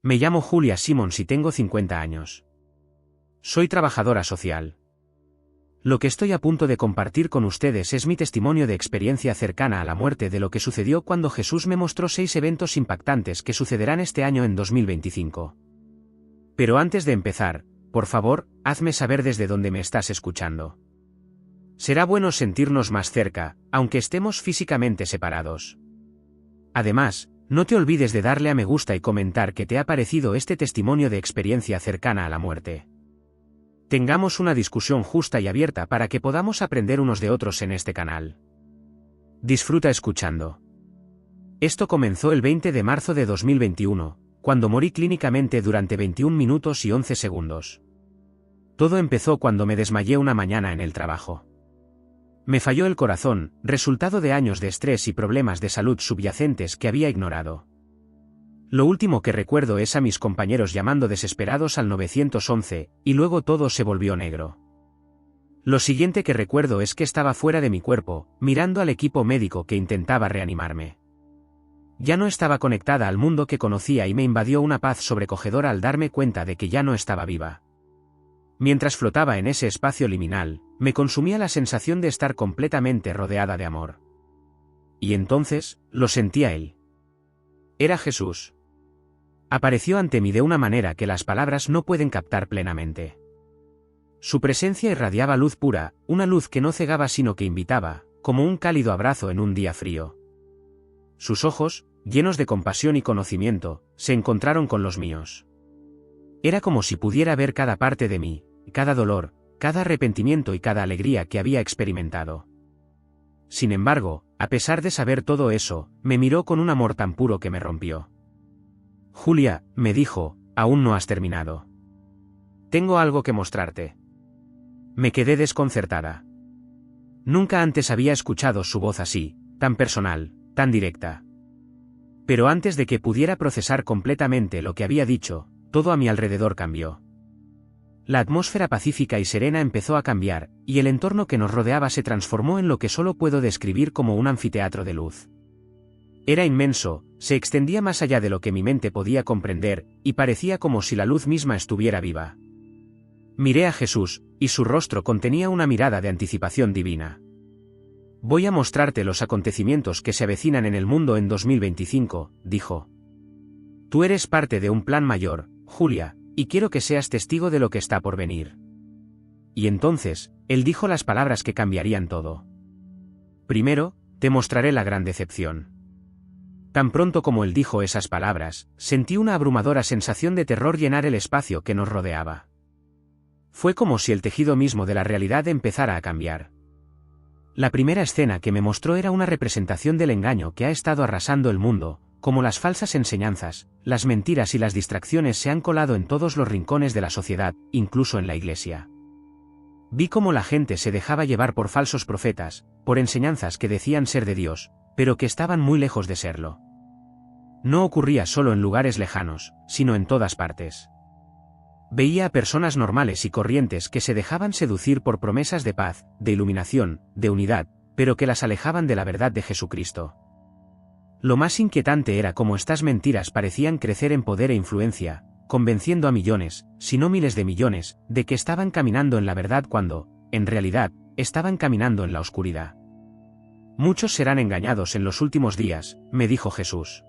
Me llamo Julia Simons y tengo 50 años. Soy trabajadora social. Lo que estoy a punto de compartir con ustedes es mi testimonio de experiencia cercana a la muerte de lo que sucedió cuando Jesús me mostró 6 eventos impactantes que sucederán este año en 2025. Pero antes de empezar, por favor, hazme saber desde dónde me estás escuchando. Será bueno sentirnos más cerca, aunque estemos físicamente separados. Además, no te olvides de darle a me gusta y comentar qué te ha parecido este testimonio de experiencia cercana a la muerte. Tengamos una discusión justa y abierta para que podamos aprender unos de otros en este canal. Disfruta escuchando. Esto comenzó el 20 de marzo de 2021, cuando morí clínicamente durante 21 minutos y 11 segundos. Todo empezó cuando me desmayé una mañana en el trabajo. Me falló el corazón, resultado de años de estrés y problemas de salud subyacentes que había ignorado. Lo último que recuerdo es a mis compañeros llamando desesperados al 911, y luego todo se volvió negro. Lo siguiente que recuerdo es que estaba fuera de mi cuerpo, mirando al equipo médico que intentaba reanimarme. Ya no estaba conectada al mundo que conocía y me invadió una paz sobrecogedora al darme cuenta de que ya no estaba viva. Mientras flotaba en ese espacio liminal, me consumía la sensación de estar completamente rodeada de amor. Y entonces, lo sentía él. Era Jesús. Apareció ante mí de una manera que las palabras no pueden captar plenamente. Su presencia irradiaba luz pura, una luz que no cegaba sino que invitaba, como un cálido abrazo en un día frío. Sus ojos, llenos de compasión y conocimiento, se encontraron con los míos. Era como si pudiera ver cada parte de mí, cada dolor, cada arrepentimiento y cada alegría que había experimentado. Sin embargo, a pesar de saber todo eso, me miró con un amor tan puro que me rompió. Julia, me dijo, aún no has terminado. Tengo algo que mostrarte. Me quedé desconcertada. Nunca antes había escuchado su voz así, tan personal, tan directa. Pero antes de que pudiera procesar completamente lo que había dicho, todo a mi alrededor cambió. La atmósfera pacífica y serena empezó a cambiar, y el entorno que nos rodeaba se transformó en lo que solo puedo describir como un anfiteatro de luz. Era inmenso, se extendía más allá de lo que mi mente podía comprender, y parecía como si la luz misma estuviera viva. Miré a Jesús, y su rostro contenía una mirada de anticipación divina. Voy a mostrarte los acontecimientos que se avecinan en el mundo en 2025, dijo. Tú eres parte de un plan mayor, Julia, y quiero que seas testigo de lo que está por venir. Y entonces, él dijo las palabras que cambiarían todo. Primero, te mostraré la gran decepción. Tan pronto como él dijo esas palabras, sentí una abrumadora sensación de terror llenar el espacio que nos rodeaba. Fue como si el tejido mismo de la realidad empezara a cambiar. La primera escena que me mostró era una representación del engaño que ha estado arrasando el mundo, como las falsas enseñanzas, las mentiras y las distracciones se han colado en todos los rincones de la sociedad, incluso en la iglesia. Vi cómo la gente se dejaba llevar por falsos profetas, por enseñanzas que decían ser de Dios, pero que estaban muy lejos de serlo. No ocurría solo en lugares lejanos, sino en todas partes. Veía a personas normales y corrientes que se dejaban seducir por promesas de paz, de iluminación, de unidad, pero que las alejaban de la verdad de Jesucristo. Lo más inquietante era cómo estas mentiras parecían crecer en poder e influencia, convenciendo a millones, si no miles de millones, de que estaban caminando en la verdad cuando, en realidad, estaban caminando en la oscuridad. Muchos serán engañados en los últimos días, me dijo Jesús.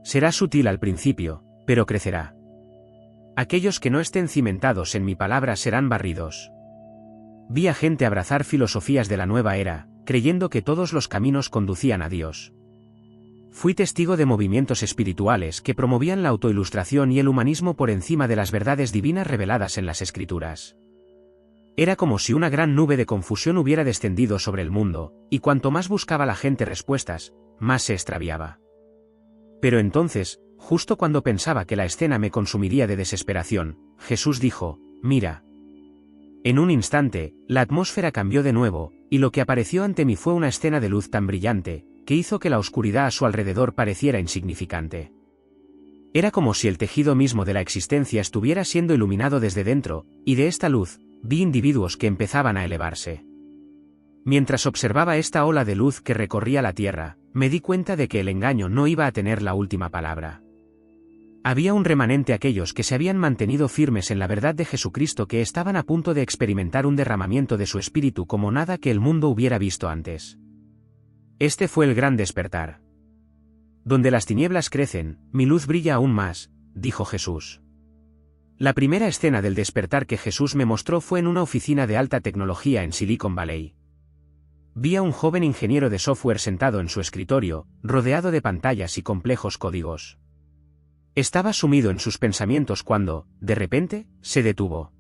Será sutil al principio, pero crecerá. Aquellos que no estén cimentados en mi palabra serán barridos. Vi a gente abrazar filosofías de la nueva era, creyendo que todos los caminos conducían a Dios. Fui testigo de movimientos espirituales que promovían la autoilustración y el humanismo por encima de las verdades divinas reveladas en las Escrituras. Era como si una gran nube de confusión hubiera descendido sobre el mundo, y cuanto más buscaba la gente respuestas, más se extraviaba. Pero entonces, justo cuando pensaba que la escena me consumiría de desesperación, Jesús dijo, mira. En un instante, la atmósfera cambió de nuevo, y lo que apareció ante mí fue una escena de luz tan brillante, que hizo que la oscuridad a su alrededor pareciera insignificante. Era como si el tejido mismo de la existencia estuviera siendo iluminado desde dentro, y de esta luz, vi individuos que empezaban a elevarse. Mientras observaba esta ola de luz que recorría la tierra, me di cuenta de que el engaño no iba a tener la última palabra. Había un remanente aquellos que se habían mantenido firmes en la verdad de Jesucristo, que estaban a punto de experimentar un derramamiento de su espíritu como nada que el mundo hubiera visto antes. Este fue el gran despertar. Donde las tinieblas crecen, mi luz brilla aún más, dijo Jesús. La primera escena del despertar que Jesús me mostró fue en una oficina de alta tecnología en Silicon Valley. Vi a un joven ingeniero de software sentado en su escritorio, rodeado de pantallas y complejos códigos. Estaba sumido en sus pensamientos cuando, de repente, se detuvo.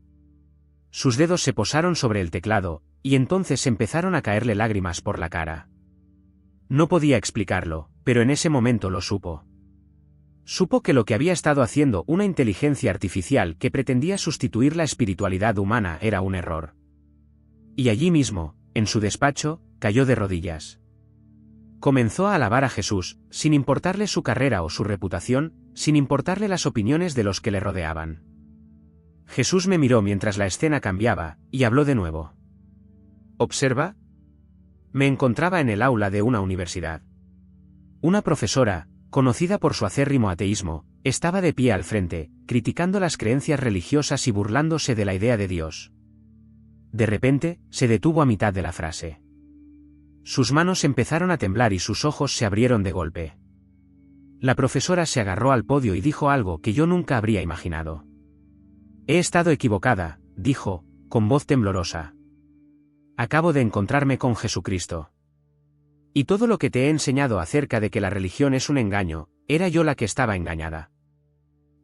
Sus dedos se posaron sobre el teclado, y entonces empezaron a caerle lágrimas por la cara. No podía explicarlo, pero en ese momento lo supo. Supo que lo que había estado haciendo una inteligencia artificial que pretendía sustituir la espiritualidad humana era un error. Y allí mismo, en su despacho, cayó de rodillas. Comenzó a alabar a Jesús, sin importarle su carrera o su reputación, sin importarle las opiniones de los que le rodeaban. Jesús me miró mientras la escena cambiaba, y habló de nuevo. ¿Observa? Me encontraba en el aula de una universidad. Una profesora, conocida por su acérrimo ateísmo, estaba de pie al frente, criticando las creencias religiosas y burlándose de la idea de Dios. De repente, se detuvo a mitad de la frase. Sus manos empezaron a temblar y sus ojos se abrieron de golpe. La profesora se agarró al podio y dijo algo que yo nunca habría imaginado. He estado equivocada, dijo, con voz temblorosa. Acabo de encontrarme con Jesucristo. Y todo lo que te he enseñado acerca de que la religión es un engaño, era yo la que estaba engañada.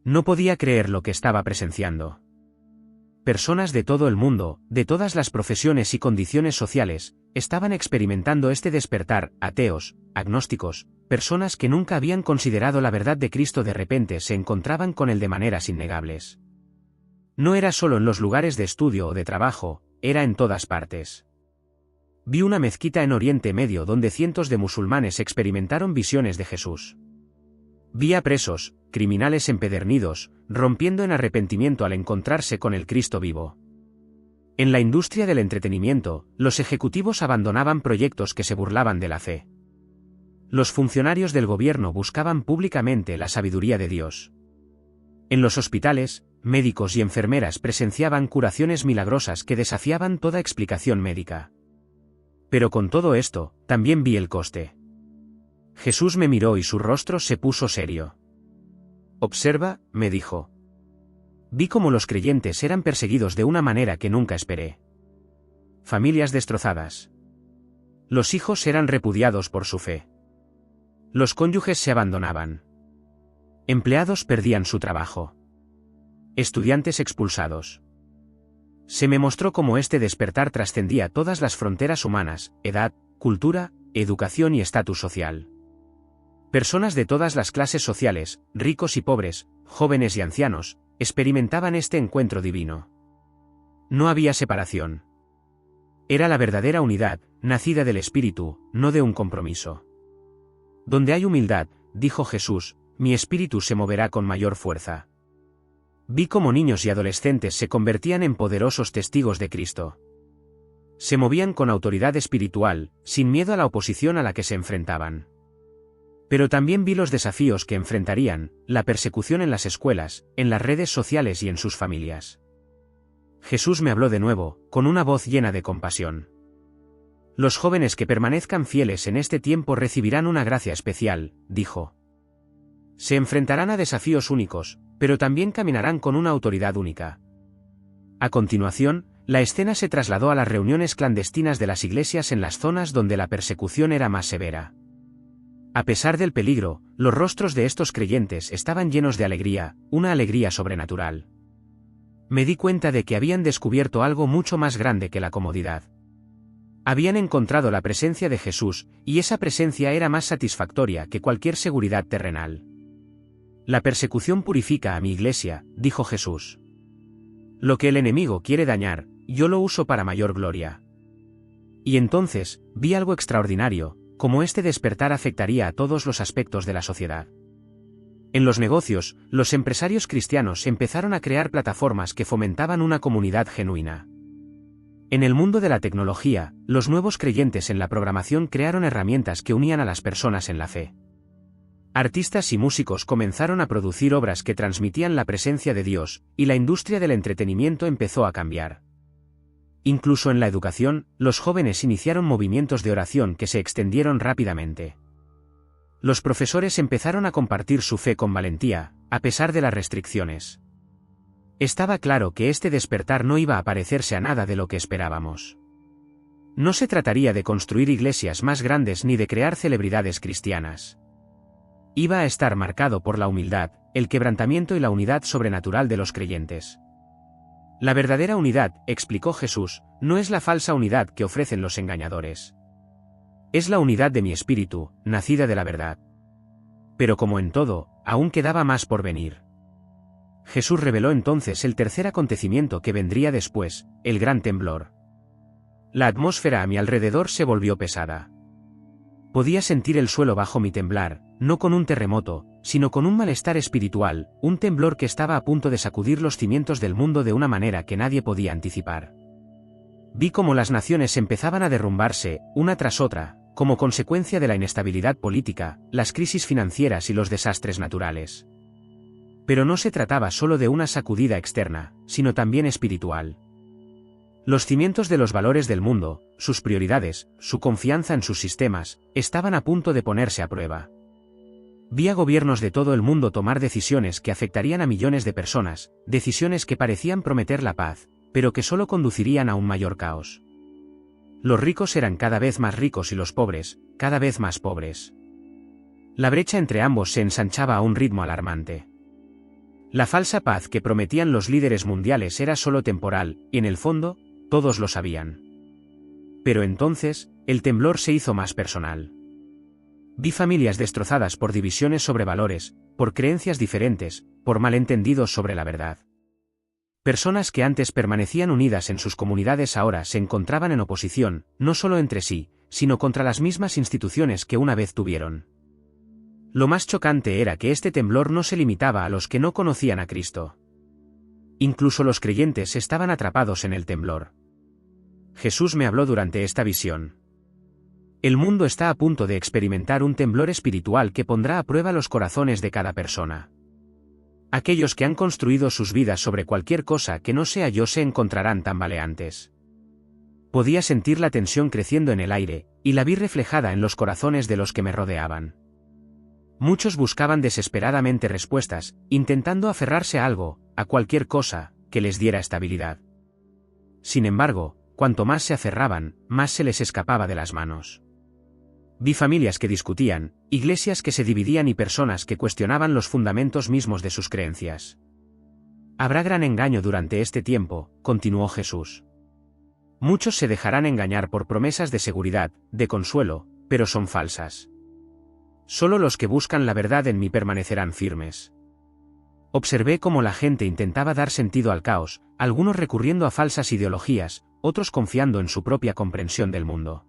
No podía creer lo que estaba presenciando. Personas de todo el mundo, de todas las profesiones y condiciones sociales, estaban experimentando este despertar. Ateos, agnósticos, personas que nunca habían considerado la verdad de Cristo de repente se encontraban con él de maneras innegables. No era solo en los lugares de estudio o de trabajo, era en todas partes. Vi una mezquita en Oriente Medio donde cientos de musulmanes experimentaron visiones de Jesús. Vi a presos, criminales empedernidos, rompiendo en arrepentimiento al encontrarse con el Cristo vivo. En la industria del entretenimiento, los ejecutivos abandonaban proyectos que se burlaban de la fe. Los funcionarios del gobierno buscaban públicamente la sabiduría de Dios. En los hospitales, médicos y enfermeras presenciaban curaciones milagrosas que desafiaban toda explicación médica. Pero con todo esto, también vi el coste. Jesús me miró y su rostro se puso serio. Observa, me dijo. Vi cómo los creyentes eran perseguidos de una manera que nunca esperé. Familias destrozadas. Los hijos eran repudiados por su fe. Los cónyuges se abandonaban. Empleados perdían su trabajo. Estudiantes expulsados. Se me mostró cómo este despertar trascendía todas las fronteras humanas, edad, cultura, educación y estatus social. Personas de todas las clases sociales, ricos y pobres, jóvenes y ancianos, experimentaban este encuentro divino. No había separación. Era la verdadera unidad, nacida del Espíritu, no de un compromiso. Donde hay humildad, dijo Jesús, mi espíritu se moverá con mayor fuerza. Vi cómo niños y adolescentes se convertían en poderosos testigos de Cristo. Se movían con autoridad espiritual, sin miedo a la oposición a la que se enfrentaban. Pero también vi los desafíos que enfrentarían, la persecución en las escuelas, en las redes sociales y en sus familias. Jesús me habló de nuevo, con una voz llena de compasión. Los jóvenes que permanezcan fieles en este tiempo recibirán una gracia especial, dijo. Se enfrentarán a desafíos únicos, pero también caminarán con una autoridad única. A continuación, la escena se trasladó a las reuniones clandestinas de las iglesias en las zonas donde la persecución era más severa. A pesar del peligro, los rostros de estos creyentes estaban llenos de alegría, una alegría sobrenatural. Me di cuenta de que habían descubierto algo mucho más grande que la comodidad. Habían encontrado la presencia de Jesús, y esa presencia era más satisfactoria que cualquier seguridad terrenal. La persecución purifica a mi iglesia, dijo Jesús. Lo que el enemigo quiere dañar, yo lo uso para mayor gloria. Y entonces, vi algo extraordinario, como este despertar afectaría a todos los aspectos de la sociedad. En los negocios, los empresarios cristianos empezaron a crear plataformas que fomentaban una comunidad genuina. En el mundo de la tecnología, los nuevos creyentes en la programación crearon herramientas que unían a las personas en la fe. Artistas y músicos comenzaron a producir obras que transmitían la presencia de Dios, y la industria del entretenimiento empezó a cambiar. Incluso en la educación, los jóvenes iniciaron movimientos de oración que se extendieron rápidamente. Los profesores empezaron a compartir su fe con valentía, a pesar de las restricciones. Estaba claro que este despertar no iba a parecerse a nada de lo que esperábamos. No se trataría de construir iglesias más grandes ni de crear celebridades cristianas. Iba a estar marcado por la humildad, el quebrantamiento y la unidad sobrenatural de los creyentes. La verdadera unidad, explicó Jesús, no es la falsa unidad que ofrecen los engañadores. Es la unidad de mi espíritu, nacida de la verdad. Pero como en todo, aún quedaba más por venir. Jesús reveló entonces el tercer acontecimiento que vendría después, el gran temblor. La atmósfera a mi alrededor se volvió pesada. Podía sentir el suelo bajo mi temblar, no con un terremoto, sino con un malestar espiritual, un temblor que estaba a punto de sacudir los cimientos del mundo de una manera que nadie podía anticipar. Vi cómo las naciones empezaban a derrumbarse, una tras otra, como consecuencia de la inestabilidad política, las crisis financieras y los desastres naturales. Pero no se trataba solo de una sacudida externa, sino también espiritual. Los cimientos de los valores del mundo, sus prioridades, su confianza en sus sistemas, estaban a punto de ponerse a prueba. Vi a gobiernos de todo el mundo tomar decisiones que afectarían a millones de personas, decisiones que parecían prometer la paz, pero que solo conducirían a un mayor caos. Los ricos eran cada vez más ricos y los pobres, cada vez más pobres. La brecha entre ambos se ensanchaba a un ritmo alarmante. La falsa paz que prometían los líderes mundiales era solo temporal, y en el fondo, todos lo sabían. Pero entonces, el temblor se hizo más personal. Vi familias destrozadas por divisiones sobre valores, por creencias diferentes, por malentendidos sobre la verdad. Personas que antes permanecían unidas en sus comunidades ahora se encontraban en oposición, no solo entre sí, sino contra las mismas instituciones que una vez tuvieron. Lo más chocante era que este temblor no se limitaba a los que no conocían a Cristo. Incluso los creyentes estaban atrapados en el temblor. Jesús me habló durante esta visión. El mundo está a punto de experimentar un temblor espiritual que pondrá a prueba los corazones de cada persona. Aquellos que han construido sus vidas sobre cualquier cosa que no sea yo se encontrarán tambaleantes. Podía sentir la tensión creciendo en el aire, y la vi reflejada en los corazones de los que me rodeaban. Muchos buscaban desesperadamente respuestas, intentando aferrarse a algo, a cualquier cosa, que les diera estabilidad. Sin embargo, cuanto más se aferraban, más se les escapaba de las manos. Vi familias que discutían, iglesias que se dividían y personas que cuestionaban los fundamentos mismos de sus creencias. Habrá gran engaño durante este tiempo, continuó Jesús. Muchos se dejarán engañar por promesas de seguridad, de consuelo, pero son falsas. Solo los que buscan la verdad en mí permanecerán firmes. Observé cómo la gente intentaba dar sentido al caos, algunos recurriendo a falsas ideologías, otros confiando en su propia comprensión del mundo.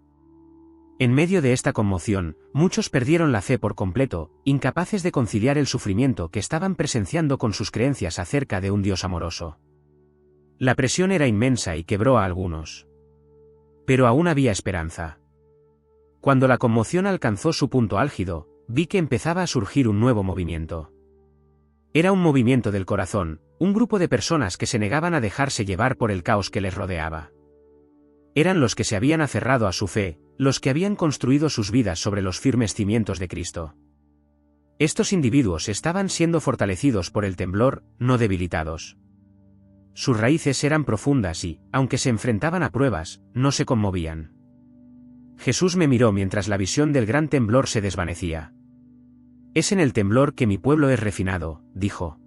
En medio de esta conmoción, muchos perdieron la fe por completo, incapaces de conciliar el sufrimiento que estaban presenciando con sus creencias acerca de un Dios amoroso. La presión era inmensa y quebró a algunos. Pero aún había esperanza. Cuando la conmoción alcanzó su punto álgido, vi que empezaba a surgir un nuevo movimiento. Era un movimiento del corazón, un grupo de personas que se negaban a dejarse llevar por el caos que les rodeaba. Eran los que se habían aferrado a su fe, los que habían construido sus vidas sobre los firmes cimientos de Cristo. Estos individuos estaban siendo fortalecidos por el temblor, no debilitados. Sus raíces eran profundas y, aunque se enfrentaban a pruebas, no se conmovían. Jesús me miró mientras la visión del gran temblor se desvanecía. Es en el temblor que mi pueblo es refinado, dijo.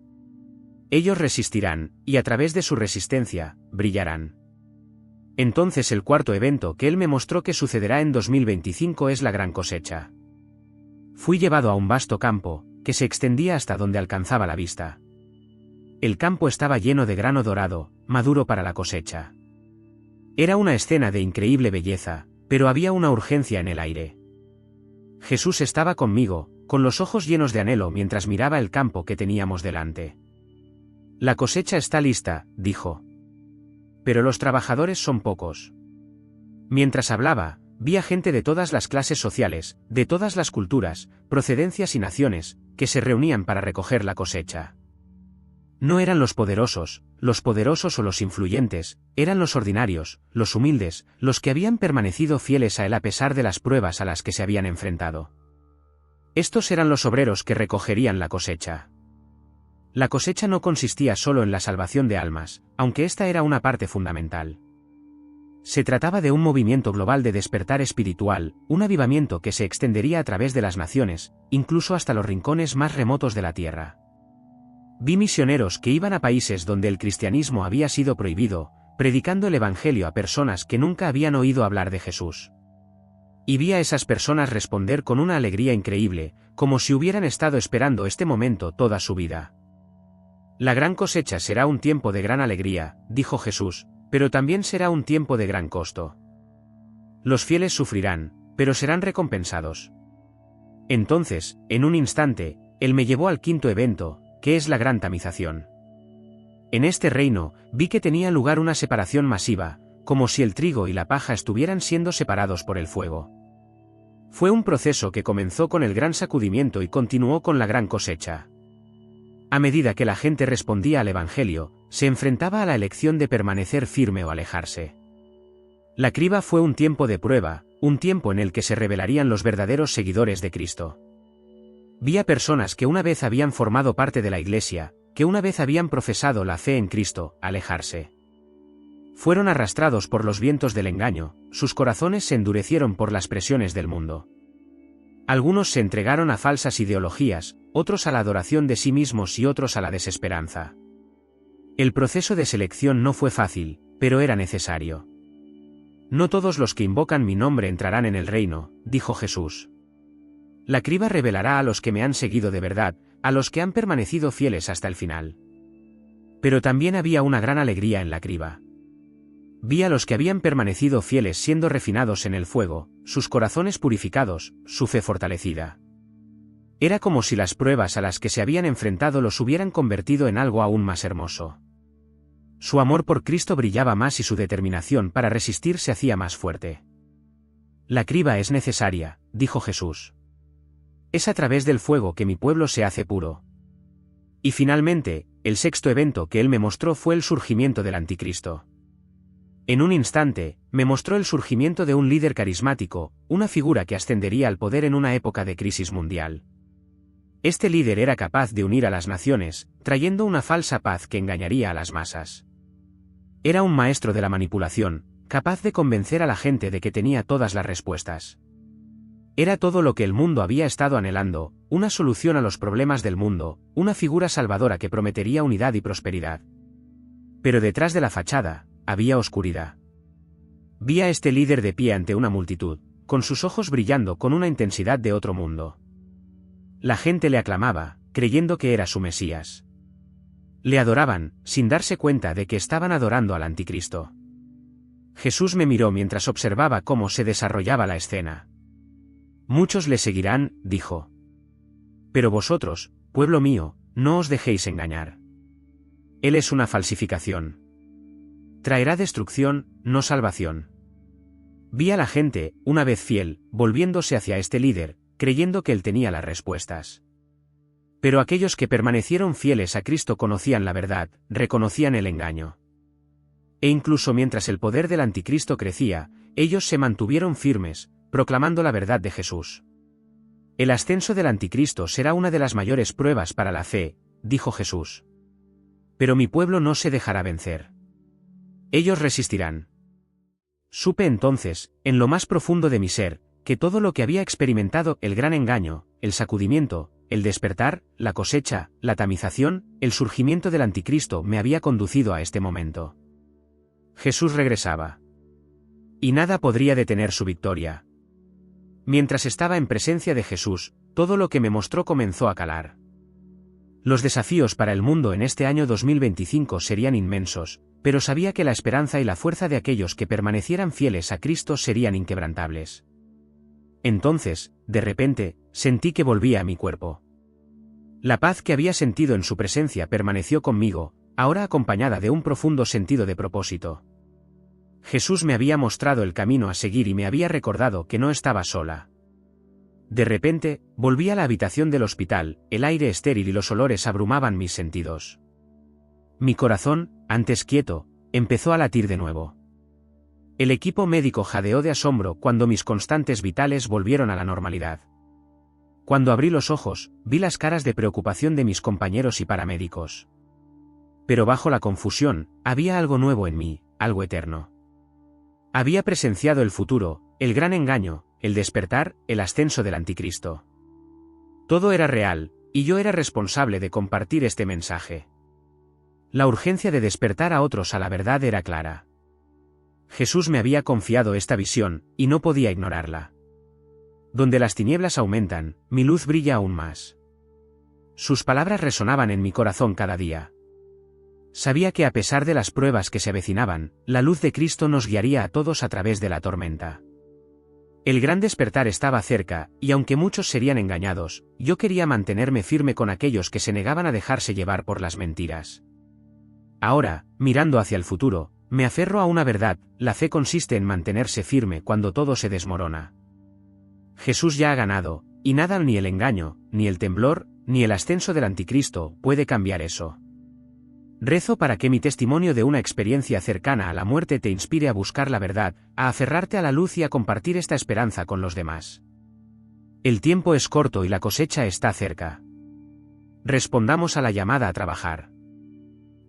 Ellos resistirán, y a través de su resistencia, brillarán. Entonces el cuarto evento que él me mostró que sucederá en 2025 es la gran cosecha. Fui llevado a un vasto campo, que se extendía hasta donde alcanzaba la vista. El campo estaba lleno de grano dorado, maduro para la cosecha. Era una escena de increíble belleza, pero había una urgencia en el aire. Jesús estaba conmigo, con los ojos llenos de anhelo mientras miraba el campo que teníamos delante. La cosecha está lista, dijo. Pero los trabajadores son pocos. Mientras hablaba, vi a gente de todas las clases sociales, de todas las culturas, procedencias y naciones, que se reunían para recoger la cosecha. No eran los poderosos o los influyentes, eran los ordinarios, los humildes, los que habían permanecido fieles a él a pesar de las pruebas a las que se habían enfrentado. Estos eran los obreros que recogerían la cosecha. La cosecha no consistía solo en la salvación de almas, aunque esta era una parte fundamental. Se trataba de un movimiento global de despertar espiritual, un avivamiento que se extendería a través de las naciones, incluso hasta los rincones más remotos de la tierra. Vi misioneros que iban a países donde el cristianismo había sido prohibido, predicando el evangelio a personas que nunca habían oído hablar de Jesús. Y vi a esas personas responder con una alegría increíble, como si hubieran estado esperando este momento toda su vida. La gran cosecha será un tiempo de gran alegría, dijo Jesús, pero también será un tiempo de gran costo. Los fieles sufrirán, pero serán recompensados. Entonces, en un instante, Él me llevó al quinto evento, que es la gran tamización. En este reino, vi que tenía lugar una separación masiva, como si el trigo y la paja estuvieran siendo separados por el fuego. Fue un proceso que comenzó con el gran sacudimiento y continuó con la gran cosecha. A medida que la gente respondía al Evangelio, se enfrentaba a la elección de permanecer firme o alejarse. La criba fue un tiempo de prueba, un tiempo en el que se revelarían los verdaderos seguidores de Cristo. Vi a personas que una vez habían formado parte de la Iglesia, que una vez habían profesado la fe en Cristo, alejarse. Fueron arrastrados por los vientos del engaño, sus corazones se endurecieron por las presiones del mundo. Algunos se entregaron a falsas ideologías, otros a la adoración de sí mismos y otros a la desesperanza. El proceso de selección no fue fácil, pero era necesario. No todos los que invocan mi nombre entrarán en el reino, dijo Jesús. La criba revelará a los que me han seguido de verdad, a los que han permanecido fieles hasta el final. Pero también había una gran alegría en la criba. Vi a los que habían permanecido fieles siendo refinados en el fuego, sus corazones purificados, su fe fortalecida. Era como si las pruebas a las que se habían enfrentado los hubieran convertido en algo aún más hermoso. Su amor por Cristo brillaba más y su determinación para resistir se hacía más fuerte. La criba es necesaria, dijo Jesús. Es a través del fuego que mi pueblo se hace puro. Y finalmente, el sexto evento que él me mostró fue el surgimiento del anticristo. En un instante, me mostró el surgimiento de un líder carismático, una figura que ascendería al poder en una época de crisis mundial. Este líder era capaz de unir a las naciones, trayendo una falsa paz que engañaría a las masas. Era un maestro de la manipulación, capaz de convencer a la gente de que tenía todas las respuestas. Era todo lo que el mundo había estado anhelando, una solución a los problemas del mundo, una figura salvadora que prometería unidad y prosperidad. Pero detrás de la fachada, había oscuridad. Vi a este líder de pie ante una multitud, con sus ojos brillando con una intensidad de otro mundo. La gente le aclamaba, creyendo que era su Mesías. Le adoraban, sin darse cuenta de que estaban adorando al anticristo. Jesús me miró mientras observaba cómo se desarrollaba la escena. Muchos le seguirán, dijo. Pero vosotros, pueblo mío, no os dejéis engañar. Él es una falsificación. Traerá destrucción, no salvación. Vi a la gente, una vez fiel, volviéndose hacia este líder, creyendo que él tenía las respuestas. Pero aquellos que permanecieron fieles a Cristo conocían la verdad, reconocían el engaño. E incluso mientras el poder del anticristo crecía, ellos se mantuvieron firmes, proclamando la verdad de Jesús. El ascenso del anticristo será una de las mayores pruebas para la fe, dijo Jesús. Pero mi pueblo no se dejará vencer. Ellos resistirán. Supe entonces, en lo más profundo de mi ser, que todo lo que había experimentado, el gran engaño, el sacudimiento, el despertar, la cosecha, la tamización, el surgimiento del anticristo me había conducido a este momento. Jesús regresaba. Y nada podría detener su victoria. Mientras estaba en presencia de Jesús, todo lo que me mostró comenzó a calar. Los desafíos para el mundo en este año 2025 serían inmensos, pero sabía que la esperanza y la fuerza de aquellos que permanecieran fieles a Cristo serían inquebrantables. Entonces, de repente, sentí que volvía a mi cuerpo. La paz que había sentido en su presencia permaneció conmigo, ahora acompañada de un profundo sentido de propósito. Jesús me había mostrado el camino a seguir y me había recordado que no estaba sola. De repente, volví a la habitación del hospital, el aire estéril y los olores abrumaban mis sentidos. Mi corazón, antes quieto, empezó a latir de nuevo. El equipo médico jadeó de asombro cuando mis constantes vitales volvieron a la normalidad. Cuando abrí los ojos, vi las caras de preocupación de mis compañeros y paramédicos. Pero bajo la confusión, había algo nuevo en mí, algo eterno. Había presenciado el futuro, el gran engaño, el despertar, el ascenso del anticristo. Todo era real, y yo era responsable de compartir este mensaje. La urgencia de despertar a otros a la verdad era clara. Jesús me había confiado esta visión, y no podía ignorarla. Donde las tinieblas aumentan, mi luz brilla aún más. Sus palabras resonaban en mi corazón cada día. Sabía que a pesar de las pruebas que se avecinaban, la luz de Cristo nos guiaría a todos a través de la tormenta. El gran despertar estaba cerca, y aunque muchos serían engañados, yo quería mantenerme firme con aquellos que se negaban a dejarse llevar por las mentiras. Ahora, mirando hacia el futuro, me aferro a una verdad: la fe consiste en mantenerse firme cuando todo se desmorona. Jesús ya ha ganado, y nada, ni el engaño, ni el temblor, ni el ascenso del anticristo puede cambiar eso. Rezo para que mi testimonio de una experiencia cercana a la muerte te inspire a buscar la verdad, a aferrarte a la luz y a compartir esta esperanza con los demás. El tiempo es corto y la cosecha está cerca. Respondamos a la llamada a trabajar.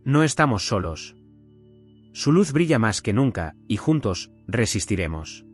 No estamos solos. Su luz brilla más que nunca, y juntos, resistiremos.